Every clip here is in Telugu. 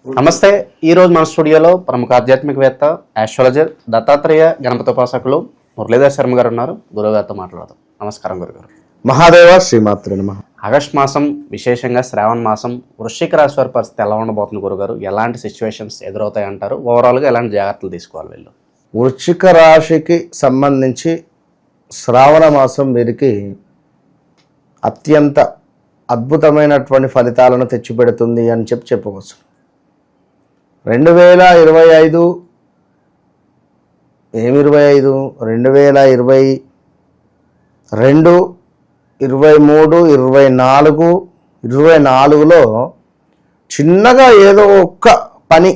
నమస్తే. ఈరోజు మన స్టూడియోలో ప్రముఖ ఆధ్యాత్మికవేత్త ఆస్ట్రాలజర్ దత్తాత్రేయ గణపతోపాసకులు మురళీధర్ శర్మ గారు ఉన్నారు. గురుగారితో మాట్లాడదాం. నమస్కారం గురుగారు. మహాదేవ శ్రీమాత్రే నమః. ఆగస్ట్ మాసం, విశేషంగా శ్రావణ మాసం, వృశ్చిక రాశి వారి పరిస్థితి ఎలా ఉండబోతుంది గురుగారు? ఎలాంటి సిచ్యువేషన్స్ ఎదురవుతాయి అంటారు? ఓవరాల్గా ఎలాంటి జాగ్రత్తలు తీసుకోవాలి వీళ్ళు? వృశ్చిక రాశికి సంబంధించి శ్రావణ మాసం వీరికి అత్యంత అద్భుతమైనటువంటి ఫలితాలను తెచ్చిపెడుతుంది అని చెప్పవచ్చు. 2025 2022, 23, 24, 24లో చిన్నగా ఏదో ఒక్క పని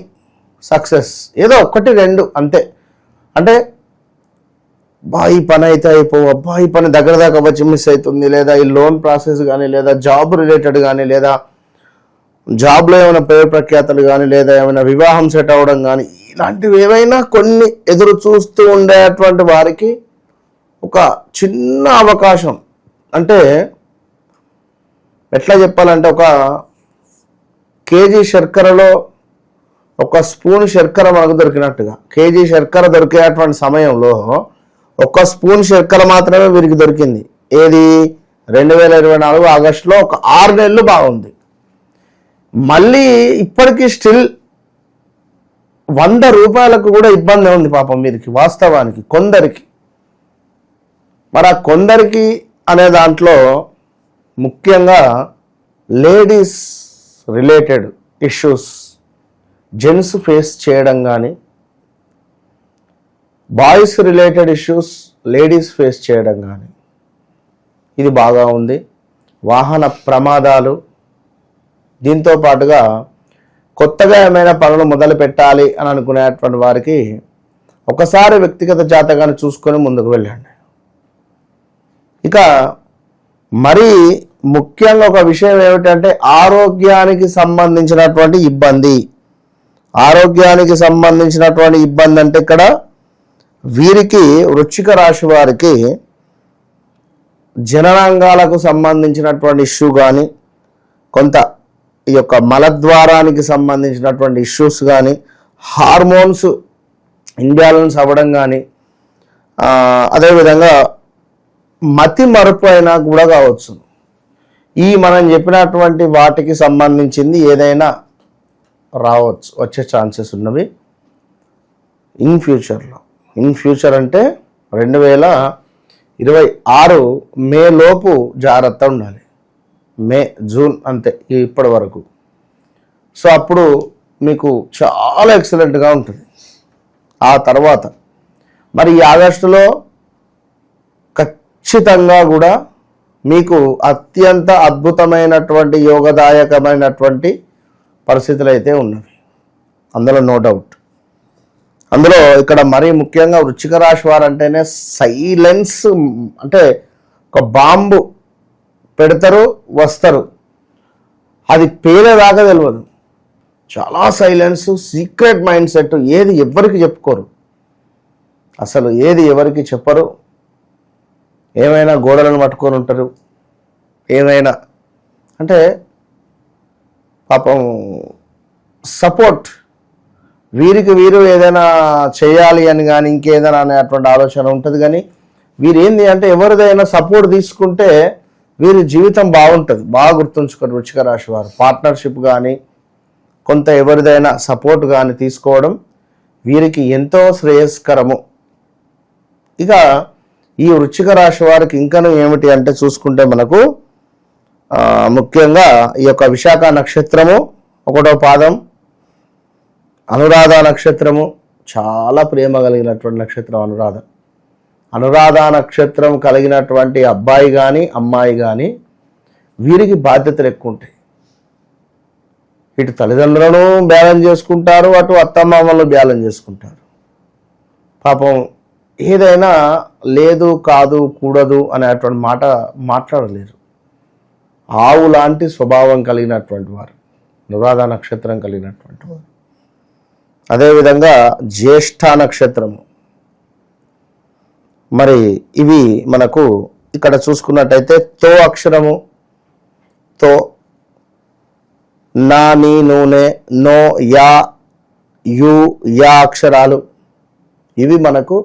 సక్సెస్, ఏదో ఒకటి రెండు అంతే. అంటే ఈ పని అయితే అబ్బా ఈ పని దగ్గర దాకా వచ్చి మిస్ అవుతుంది, లేదా ఈ లోన్ ప్రాసెస్ కానీ, లేదా జాబ్ రిలేటెడ్ కానీ, లేదా జాబ్లో ఏమైనా పేరు ప్రఖ్యాతలు కానీ, లేదా ఏమైనా వివాహం సెట్ అవ్వడం కానీ, ఇలాంటివి ఏవైనా కొన్ని ఎదురు చూస్తూ ఉండేటువంటి వారికి ఒక చిన్న అవకాశం. అంటే ఎట్లా చెప్పాలంటే, ఒక కేజీ శర్కరలో ఒక స్పూన్ శర్కర మనకు దొరికినట్టుగా, కేజీ శర్కర దొరికేటువంటి సమయంలో ఒక స్పూన్ శర్కర మాత్రమే వీరికి దొరికింది. ఏది? 2024 ఆగస్టులో ఒక 6 నెలలు బాగుంది. మళ్ళీ ఇప్పటికీ స్టిల్ 100 రూపాయలకు కూడా ఇబ్బంది ఉంది పాపం వీరికి, వాస్తవానికి కొందరికి. మరి ఆ కొందరికి అనే దాంట్లో ముఖ్యంగా ladies related issues gents face చేయడం కానీ, boys related issues ladies face చేయడం కానీ, ఇది బాగా ఉంది. వాహన ప్రమాదాలు, దీంతో పాటుగా కొత్తగా ఏమైనా పనులు మొదలు పెట్టాలి అని అనుకునేటువంటి వారికి ఒకసారి వ్యక్తిగత జాతకాన్ని చూసుకొని ముందుకు వెళ్ళండి. ఇక మరీ ముఖ్యంగా ఒక విషయం ఏమిటంటే, ఆరోగ్యానికి సంబంధించినటువంటి ఇబ్బంది. ఆరోగ్యానికి సంబంధించినటువంటి ఇబ్బంది అంటే ఇక్కడ వీరికి, వృశ్చిక రాశి వారికి జననాంగాలకు సంబంధించినటువంటి ఇష్యూ కానీ, కొంత ఈ యొక్క మలద్వారానికి సంబంధించినటువంటి ఇష్యూస్ కానీ, హార్మోన్స్ ఇంబ్యాలెన్స్ అవ్వడం కానీ, అదేవిధంగా మతి మరుపు అయినా కూడా కావచ్చు. ఈ మనం చెప్పినటువంటి వాటికి సంబంధించింది ఏదైనా రావచ్చు, వచ్చే ఛాన్సెస్ ఉన్నవి ఇన్ ఫ్యూచర్లో. ఇన్ ఫ్యూచర్ అంటే 2026 మే లోపు జాగ్రత్త ఉండాలి. మే, జూన్ అంతే ఇప్పటి వరకు. సో అప్పుడు మీకు చాలా ఎక్సలెంట్గా ఉంటుంది. ఆ తర్వాత మరి ఈ ఆగస్టులో ఖచ్చితంగా కూడా మీకు అత్యంత అద్భుతమైనటువంటి యోగదాయకమైనటువంటి పరిస్థితులు అయితే ఉన్నవి, అందులో నో డౌట్. అందులో ఇక్కడ మరీ ముఖ్యంగా వృశ్చిక రాశి వారు అంటేనే సైలెన్స్. అంటే ఒక బాంబు పెడతారు, వస్తారు, అది పేలేదాకా తెలియదు. చాలా సైలెన్స్, సీక్రెట్ మైండ్ సెట్. ఏది ఎవరికి చెప్పుకోరు, అసలు ఏది ఎవరికి చెప్పరు. ఏమైనా గోడలను పట్టుకొని ఉంటారు. ఏమైనా అంటే పాపం సపోర్ట్, వీరికి వీరు ఏదైనా చేయాలి అని కానీ, ఇంకేదైనా అనేటువంటి ఆలోచన ఉంటుంది. కానీ వీరేంది అంటే, ఎవరిదైనా సపోర్ట్ తీసుకుంటే వీరి జీవితం బాగుంటుంది. బాగా గుర్తుంచుకోండి వృశ్చిక రాశి వారు. పార్ట్నర్షిప్ కానీ, కొంత ఎవరిదైనా సపోర్ట్ కానీ తీసుకోవడం వీరికి ఎంతో శ్రేయస్కరము. ఇక ఈ వృశ్చిక రాశి వారికి ఇంకనూ ఏమిటి అంటే చూసుకుంటే, మనకు ముఖ్యంగా ఈ యొక్క విశాఖ నక్షత్రము 1వ పాదం, అనురాధ నక్షత్రము, చాలా ప్రేమ కలిగినటువంటి నక్షత్రం అనురాధ. అనురాధ నక్షత్రం కలిగినటువంటి అబ్బాయి కానీ, అమ్మాయి కానీ, వీరికి బాధ్యతలు ఎక్కువ ఉంటాయి. ఇటు తల్లిదండ్రులను బ్యాలెన్స్ చేసుకుంటారు, అటు అత్తమామలను బ్యాలెన్స్ చేసుకుంటారు. పాపం ఏదైనా లేదు, కాదు, కూడదు అనేటువంటి మాట మాట్లాడలేరు. ఆవు లాంటి స్వభావం కలిగినటువంటి వారు అనురాధ నక్షత్రం కలిగినటువంటి వారు. అదేవిధంగా జ్యేష్ఠ నక్షత్రము. మరి ఇవి మనకు ఇక్కడ చూసుకున్నట్టయితే తో అక్షరము, తో నా, నీ, నూనె, నో, యా, యు, యా అక్షరాలు ఇవి మనకు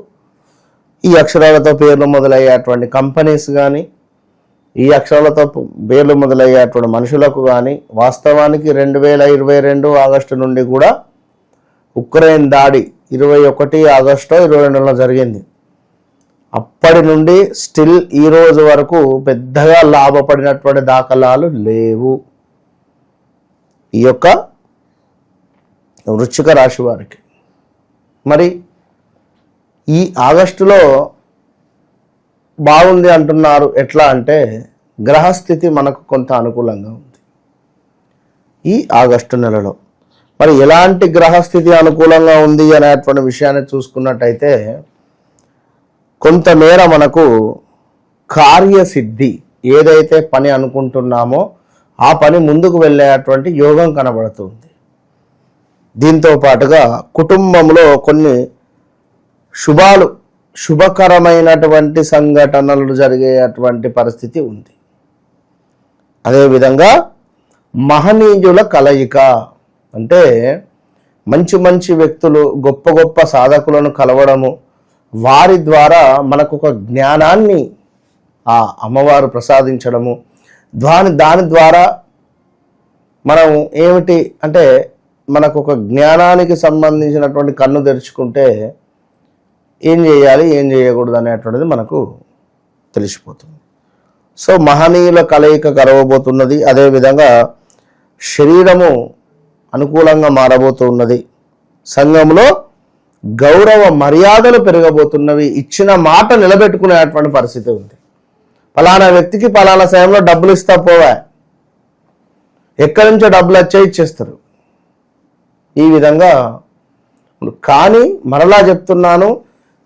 ఈ అక్షరాలతో పేర్లు మొదలయ్యేటువంటి కంపెనీస్ కానీ ఈ అక్షరాలతో పేర్లు మొదలయ్యేటువంటి మనుషులకు కానీ వాస్తవానికి 2022 ఆగస్టు నుండి కూడా ఉక్రెయిన్ దాడి 21 ఆగస్టు 22లో జరిగింది. అప్పటి నుండి స్టిల్ ఈ రోజు వరకు పెద్దగా లాభపడినటువంటి దాఖలాలు లేవు ఈ యొక్క వృశ్చిక రాశి వారికి. మరి ఈ ఆగస్టులో బాగుంది అంటున్నారు. ఎట్లా అంటే గ్రహస్థితి మనకు కొంత అనుకూలంగా ఉంది ఈ ఆగస్టు నెలలో. మరి ఎలాంటి గ్రహస్థితి అనుకూలంగా ఉంది అనేటువంటి విషయాన్ని చూసుకున్నట్టయితే కొంతమేర మనకు కార్యసిద్ధి, ఏదైతే పని అనుకుంటున్నామో ఆ పని ముందుకు వెళ్ళేటువంటి యోగం కనబడుతుంది. దీంతో పాటుగా కుటుంబంలో కొన్ని శుభకరమైనటువంటి సంఘటనలు జరిగేటువంటి పరిస్థితి ఉంది. అదేవిధంగా మహనీయుల కలయిక, అంటే మంచి మంచి వ్యక్తులు, గొప్ప గొప్ప సాధకులను కలవడము, వారి ద్వారా మనకు ఒక జ్ఞానాన్ని ఆ అమ్మవారు ప్రసాదించడము, దాని ద్వారా మనం ఏమిటి అంటే మనకు ఒక జ్ఞానానికి సంబంధించినటువంటి కన్ను తెరుచుకుంటే ఏం చేయాలి ఏం చేయకూడదు అనేటువంటిది మనకు తెలిసిపోతుంది. సో మహనీయుల కలయిక కలవబోతున్నది. అదేవిధంగా శరీరము అనుకూలంగా మారబోతున్నది. సంఘంలో గౌరవ మర్యాదలు పెరగబోతున్నవి. ఇచ్చిన మాట నిలబెట్టుకునేటువంటి పరిస్థితి ఉంది. ఫలానా వ్యక్తికి ఫలానా సమయంలో డబ్బులు ఇస్తా పోవా, ఎక్కడి నుంచో డబ్బులు వచ్చే ఇచ్చేస్తారు ఈ విధంగా. కానీ మరలా చెప్తున్నాను,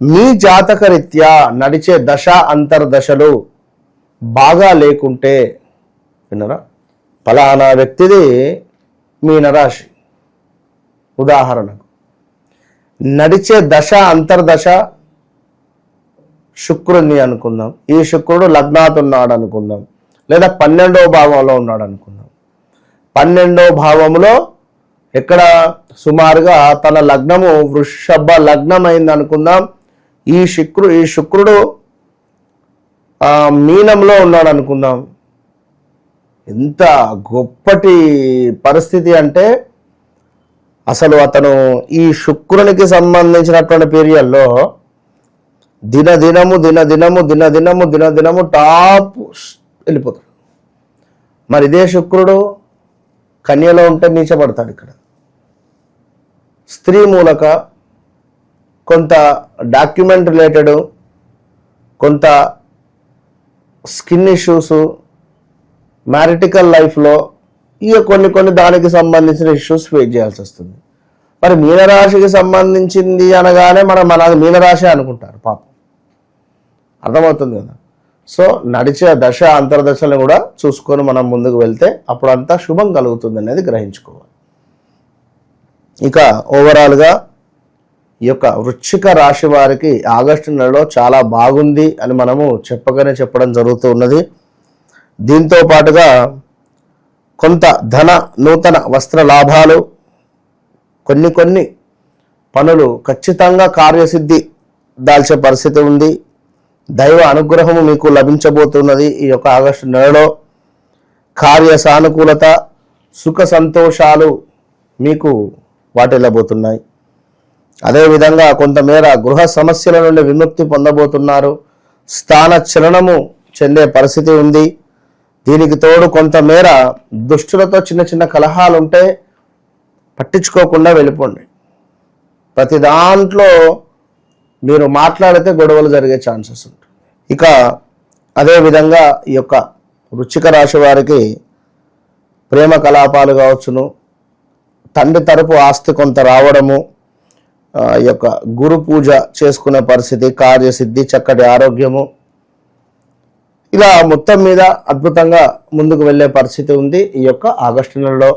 మీ జాతకరీత్యా నడిచే దశ అంతర్దశలు బాగా లేకుంటే, విన్నారా, ఫలానా వ్యక్తిది మీనరాశి ఉదాహరణకు నడిచే దశ అంతర్దశ శుక్రుని అనుకుందాం. ఈ శుక్రుడు లగ్నాత్ ఉన్నాడు అనుకుందాం, లేదా 12వ భావంలో ఉన్నాడు అనుకుందాం. 12వ భావంలో ఎక్కడ సుమారుగా తన లగ్నము వృషభ లగ్నం అయింది అనుకుందాం. ఈ శుక్రుడు మీనంలో ఉన్నాడు అనుకుందాం. ఎంత గొప్పటి పరిస్థితి అంటే అసలు అతను ఈ శుక్రునికి సంబంధించినటువంటి పీరియడ్లో దినదినము టాప్ వెళ్ళిపోతాడు. మరి ఇదే శుక్రుడు కన్యలో ఉంటే నీచపడతాడు. ఇక్కడ స్త్రీ మూలక కొంత డాక్యుమెంట్ రిలేటెడ్, కొంత స్కిన్ ఇష్యూస్, మ్యారిటికల్ లైఫ్లో ఇక కొన్ని దానికి సంబంధించిన ఇష్యూస్ ఫేస్ చేయాల్సి వస్తుంది. మరి మీనరాశికి సంబంధించింది అనగానే మనది మీనరాశి అనుకుంటారు పాపం. అర్థమవుతుంది కదా. సో నడిచే దశ అంతర్దశలను కూడా చూసుకొని మనం ముందుకు వెళ్తే అప్పుడంతా శుభం కలుగుతుంది అనేది గ్రహించుకోవాలి. ఇక ఓవరాల్గా ఈ యొక్క వృశ్చిక రాశి వారికి ఆగస్టు నెలలో చాలా బాగుంది అని మనము చెప్పడం జరుగుతూ ఉన్నది. దీంతో పాటుగా కొంత నూతన వస్త్ర లాభాలు, కొన్ని పనులు ఖచ్చితంగా కార్యసిద్ధి దాల్చే పరిస్థితి ఉంది. దైవ అనుగ్రహము మీకు లభించబోతున్నది. ఈ యొక్క ఆగస్టు నెలలో కార్య సానుకూలత, సుఖ సంతోషాలు మీకు వాటిల్లబోతున్నాయి. అదేవిధంగా కొంతమేర గృహ సమస్యల నుండి విముక్తి పొందబోతున్నారు. స్థాన చలనము చెందే పరిస్థితి ఉంది. దీనికి తోడు కొంతమేర దుష్టులతో చిన్న కలహాలు ఉంటే పట్టించుకోకుండా వెళ్ళిపోండి. ప్రతి దాంట్లో మీరు మాట్లాడితే గొడవలు జరిగే ఛాన్సెస్ ఉంటుంది. ఇక అదేవిధంగా ఈ యొక్క వృశ్చిక రాశి వారికి ప్రేమ కలాపాలు కావచ్చును, తండ్రి తరపు ఆస్తి కొంత రావడము, ఈ యొక్క గురు పూజ చేసుకునే పరిస్థితి, కార్యసిద్ధి, చక్కటి ఆరోగ్యము, ఇలా మొత్తం మీద అద్భుతంగా ముందుకు వెళ్ళే పరిస్థితి ఉంది. ఈ యొక్క ఆగస్టు నెలలో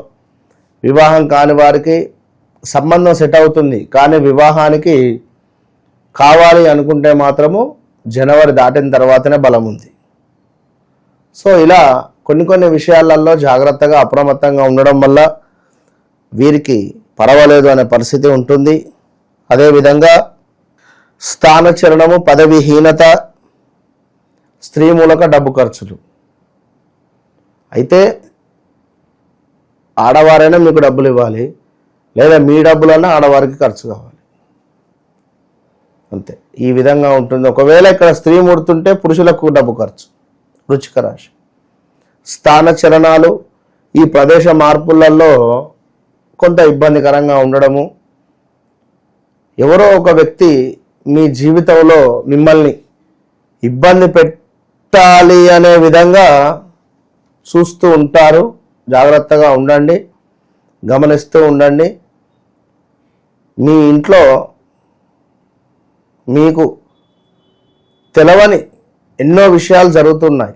వివాహం కాని వారికి సంబంధం సెట్ అవుతుంది. కానీ వివాహానికి కావాలి అనుకుంటే మాత్రము జనవరి దాటిన తర్వాతనే బలం ఉంది. సో ఇలా కొన్ని విషయాలలో జాగ్రత్తగా అప్రమత్తంగా ఉండడం వల్ల వీరికి పర్వాలేదు అనే పరిస్థితి ఉంటుంది. అదేవిధంగా స్థానచలనము, పదవిహీనత, స్త్రీ మూలక డబ్బు ఖర్చులు. అయితే ఆడవారైనా మీకు డబ్బులు ఇవ్వాలి, లేదా మీ డబ్బులన్నా ఆడవారికి ఖర్చు కావాలి, అంతే. ఈ విధంగా ఉంటుంది. ఒకవేళ ఇక్కడ స్త్రీ ముడుతుంటే పురుషులకు డబ్బు ఖర్చు. వృశ్చిక రాశి స్థాన చలనాలు, ఈ ప్రదేశ మార్పులలో కొంత ఇబ్బందికరంగా ఉండడము, ఎవరో ఒక వ్యక్తి మీ జీవితంలో మిమ్మల్ని ఇబ్బంది పెట్టాలి అనే విధంగా చూస్తూ ఉంటారు. జాగ్రత్తగా ఉండండి, గమనిస్తూ ఉండండి. మీ ఇంట్లో మీకు తెలవని ఎన్నో విషయాలు జరుగుతున్నాయి,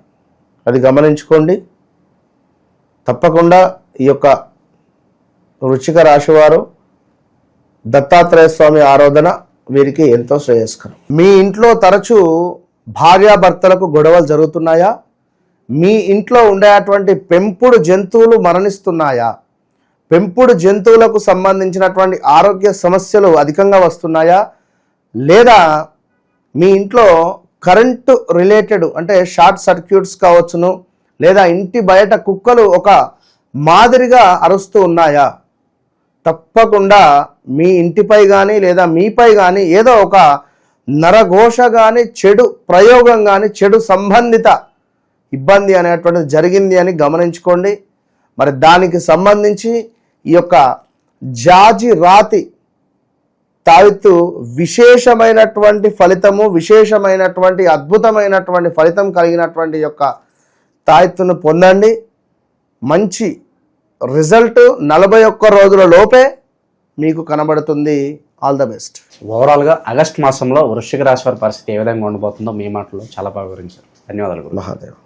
అది గమనించుకోండి. తప్పకుండా ఈ యొక్క వృశ్చిక రాశి వారు దత్తాత్రేయ స్వామి ఆరాధన వీరికి ఎంతో శ్రేయస్కరం. మీ ఇంట్లో తరచూ భార్యాభర్తలకు గొడవలు జరుగుతున్నాయా? మీ ఇంట్లో ఉండేటువంటి పెంపుడు జంతువులు మరణిస్తున్నాయా? పెంపుడు జంతువులకు సంబంధించినటువంటి ఆరోగ్య సమస్యలు అధికంగా వస్తున్నాయా? లేదా మీ ఇంట్లో కరెంటు రిలేటెడ్ అంటే షార్ట్ సర్క్యూట్స్ కావచ్చును, లేదా ఇంటి బయట కుక్కలు ఒక మాదిరిగా అరుస్తూ ఉన్నాయా? తప్పకుండా మీ ఇంటిపై కానీ లేదా మీపై కానీ ఏదో ఒక నరఘోష కానీ, చెడు ప్రయోగం కానీ, చెడు సంబంధిత ఇబ్బంది అనేటువంటిది జరిగింది అని గమనించుకోండి. మరి దానికి సంబంధించి ఈ యొక్క జాజి రాతి తావిత్తు విశేషమైనటువంటి ఫలితము, విశేషమైనటువంటి అద్భుతమైనటువంటి ఫలితం కలిగినటువంటి యొక్క తాయెత్తును పొందండి. మంచి రిజల్ట్ 41 రోజుల లోపే మీకు కనబడుతుంది. All the best. ఓవరాల్గా ఆగస్ట్ మాసంలో వృశ్చిక రాశి వారి పరిస్థితి ఏ విధంగా ఉండబోతుందో మీ మాటలో చాలా బాగా వివరించారు. ధన్యవాదాలు. మహాదేవ్.